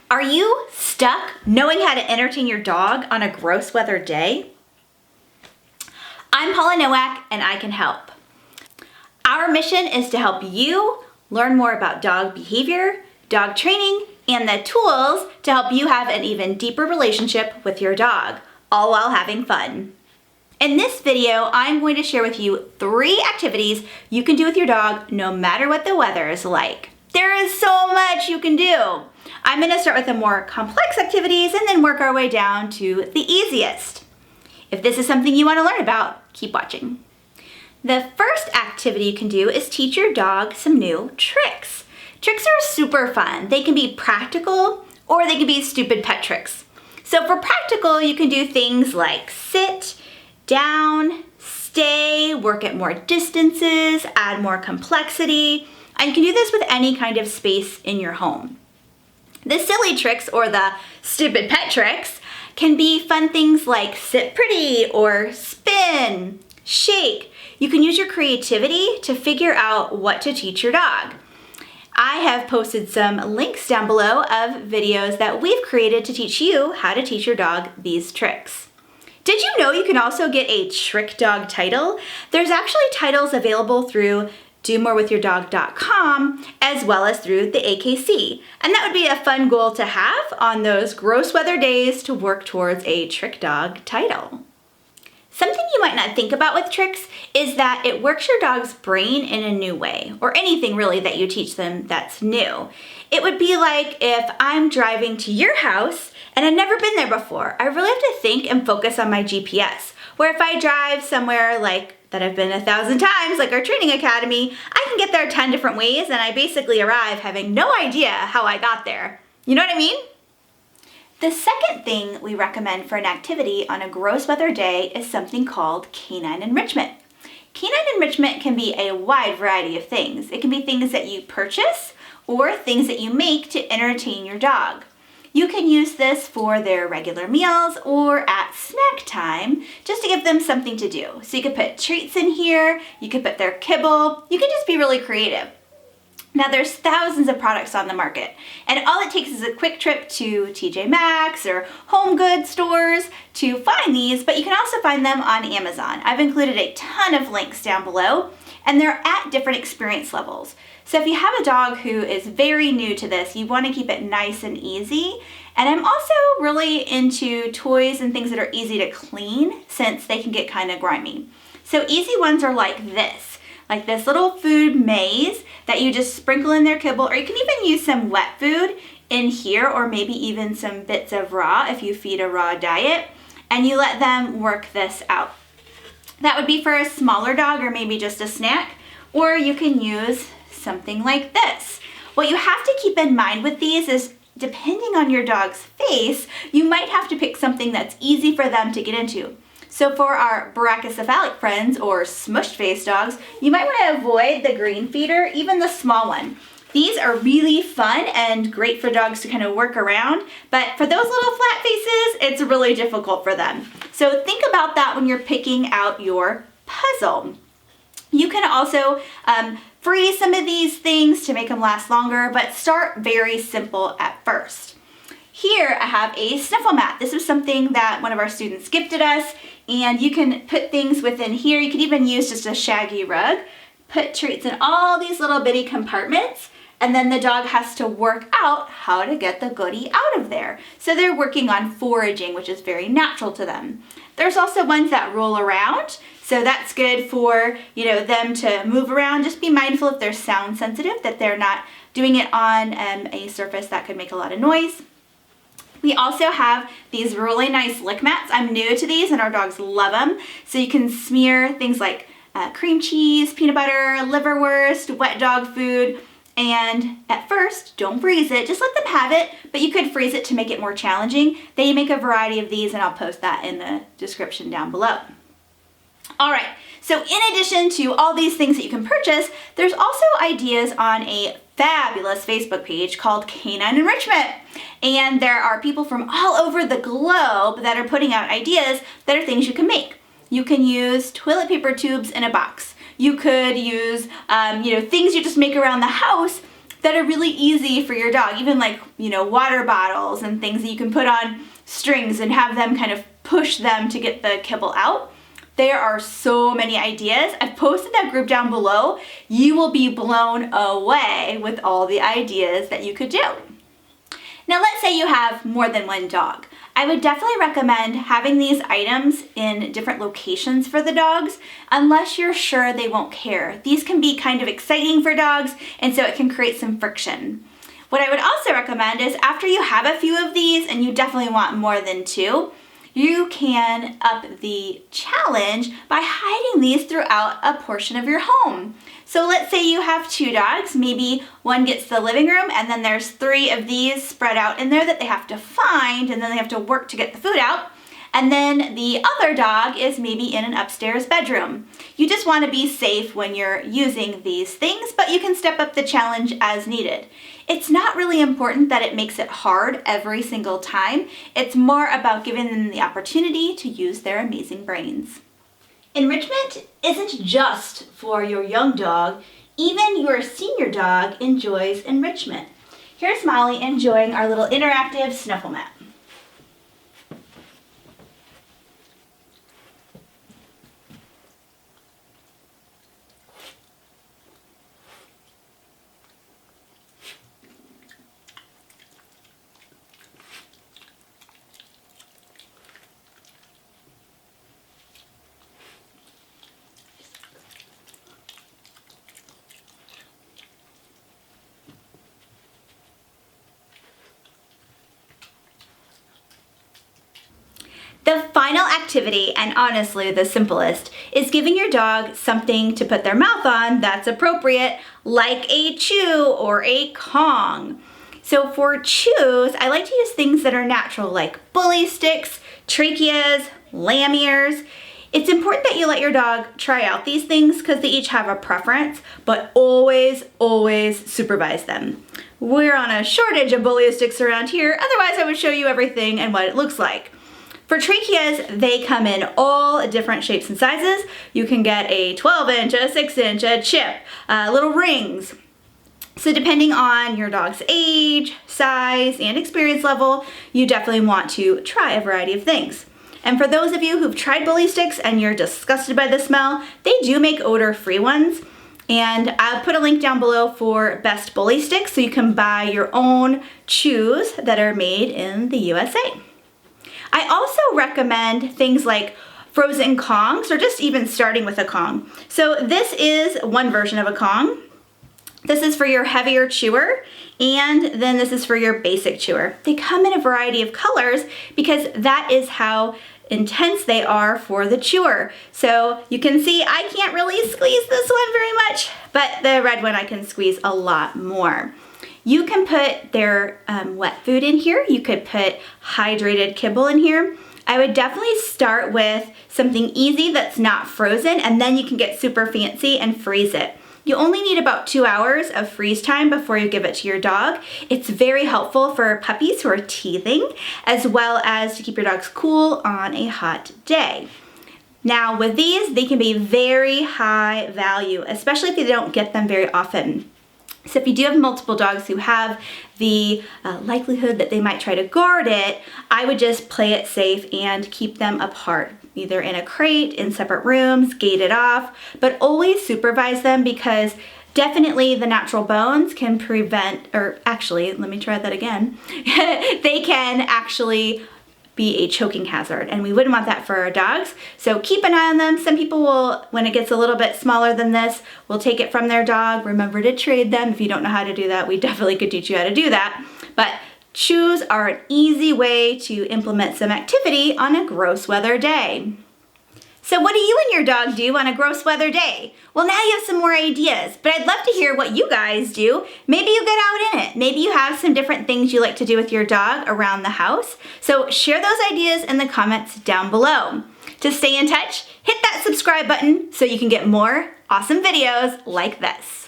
Are you stuck knowing how to entertain your dog on a gross weather day? I'm Paula Nowak and I can help. Our mission is to help you learn more about dog behavior, dog training, and the tools to help you have an even deeper relationship with your dog, all while having fun. In this video, I'm going to share with you 3 activities you can do with your dog no matter what the weather is like. There is so much you can do. I'm going to start with the more complex activities and then work our way down to the easiest. If this is something you want to learn about, keep watching. The first activity you can do is teach your dog some new tricks. Tricks are super fun. They can be practical or they can be stupid pet tricks. So for practical, you can do things like sit, down, stay, work at more distances, add more complexity, and you can do this with any kind of space in your home. The silly tricks, or the stupid pet tricks, can be fun things like sit pretty or spin, shake. You can use your creativity to figure out what to teach your dog. I have posted some links down below of videos that we've created to teach you how to teach your dog these tricks. Did you know you can also get a trick dog title? There's actually titles available through domorewithyourdog.com as well as through the AKC. And that would be a fun goal to have on those gross weather days to work towards a trick dog title. Something you might not think about with tricks is that it works your dog's brain in a new way, or anything really that you teach them that's new. It would be like if I'm driving to your house and I've never been there before. I really have to think and focus on my GPS. Where if I drive somewhere like that I've been 1,000 times, like our training academy, I can get there 10 different ways and I basically arrive having no idea how I got there. You know what I mean? The second thing we recommend for an activity on a gross weather day is something called canine enrichment. Canine enrichment can be a wide variety of things. It can be things that you purchase or things that you make to entertain your dog. You can use this for their regular meals or at snack time just to give them something to do. So you could put treats in here, you could put their kibble, you can just be really creative. Now there's thousands of products on the market and all it takes is a quick trip to TJ Maxx or home goods stores to find these, but you can also find them on Amazon. I've included a ton of links down below and they're at different experience levels. So if you have a dog who is very new to this, you want to keep it nice and easy. And I'm also really into toys and things that are easy to clean since they can get kind of grimy. So easy ones are like this little food maze that you just sprinkle in their kibble, or you can even use some wet food in here, or maybe even some bits of raw if you feed a raw diet, and you let them work this out. That would be for a smaller dog or maybe just a snack, or you can use something like this. What you have to keep in mind with these is depending on your dog's face, you might have to pick something that's easy for them to get into. So for our brachycephalic friends or smushed face dogs, you might want to avoid the green feeder, even the small one. These are really fun and great for dogs to kind of work around, but for those little flat faces, it's really difficult for them. So think about that when you're picking out your puzzle. You can also freeze some of these things to make them last longer, but start very simple at first. Here I have a sniffle mat. This is something that one of our students gifted us, and you can put things within here. You can even use just a shaggy rug, put treats in all these little bitty compartments, and then the dog has to work out how to get the goodie out of there. So they're working on foraging, which is very natural to them. There's also ones that roll around, so that's good for them to move around. Just be mindful if they're sound sensitive that they're not doing it on a surface that could make a lot of noise. We also have these really nice lick mats. I'm new to these and our dogs love them. So you can smear things like cream cheese, peanut butter, liverwurst, wet dog food, and at first, don't freeze it, just let them have it, but you could freeze it to make it more challenging. They make a variety of these and I'll post that in the description down below. All right, so in addition to all these things that you can purchase, there's also ideas on a fabulous Facebook page called Canine Enrichment. And there are people from all over the globe that are putting out ideas that are things you can make. You can use toilet paper tubes in a box. You could use, things you just make around the house that are really easy for your dog, even like, water bottles and things that you can put on strings and have them kind of push them to get the kibble out. There are so many ideas. I've posted that group down below. You will be blown away with all the ideas that you could do. Now let's say you have more than one dog. I would definitely recommend having these items in different locations for the dogs, unless you're sure they won't care. These can be kind of exciting for dogs, and so it can create some friction. What I would also recommend is after you have a few of these, and you definitely want more than 2, you can up the challenge by hiding these throughout a portion of your home. So let's say you have 2 dogs, maybe one gets the living room and then there's 3 of these spread out in there that they have to find, and then they have to work to get the food out. And then the other dog is maybe in an upstairs bedroom. You just want to be safe when you're using these things, but you can step up the challenge as needed. It's not really important that it makes it hard every single time. It's more about giving them the opportunity to use their amazing brains. Enrichment isn't just for your young dog. Even your senior dog enjoys enrichment. Here's Molly enjoying our little interactive snuffle mat. The final activity, and honestly the simplest, is giving your dog something to put their mouth on that's appropriate, like a chew or a Kong. So for chews, I like to use things that are natural, like bully sticks, tracheas, lamb ears. It's important that you let your dog try out these things because they each have a preference, but always, always supervise them. We're on a shortage of bully sticks around here, otherwise I would show you everything and what it looks like. For tracheas, they come in all different shapes and sizes. You can get a 12-inch, a 6-inch, a chip, little rings. So depending on your dog's age, size, and experience level, you definitely want to try a variety of things. And for those of you who've tried bully sticks and you're disgusted by the smell, they do make odor-free ones. And I'll put a link down below for best bully sticks so you can buy your own chews that are made in the USA. I also recommend things like frozen Kongs, or just even starting with a Kong. So this is one version of a Kong. This is for your heavier chewer, and then this is for your basic chewer. They come in a variety of colors because that is how intense they are for the chewer. So you can see I can't really squeeze this one very much, but the red one I can squeeze a lot more. You can put their wet food in here. You could put hydrated kibble in here. I would definitely start with something easy that's not frozen, and then you can get super fancy and freeze it. You only need about 2 hours of freeze time before you give it to your dog. It's very helpful for puppies who are teething, as well as to keep your dogs cool on a hot day. Now with these, they can be very high value, especially if you don't get them very often. So if you do have multiple dogs who have the likelihood that they might try to guard it, I would just play it safe and keep them apart, either in a crate, in separate rooms, gated off, but always supervise them because definitely the natural bones can prevent, or actually, let me try that again, they can actually be a choking hazard, and we wouldn't want that for our dogs. So keep an eye on them. Some people will, when it gets a little bit smaller than this, will take it from their dog. Remember to trade them. If you don't know how to do that, we definitely could teach you how to do that. But chews are an easy way to implement some activity on a gross weather day. So what do you and your dog do on a gross weather day? Well, now you have some more ideas, but I'd love to hear what you guys do. Maybe you get out in it. Maybe you have some different things you like to do with your dog around the house. So share those ideas in the comments down below. To stay in touch, hit that subscribe button so you can get more awesome videos like this.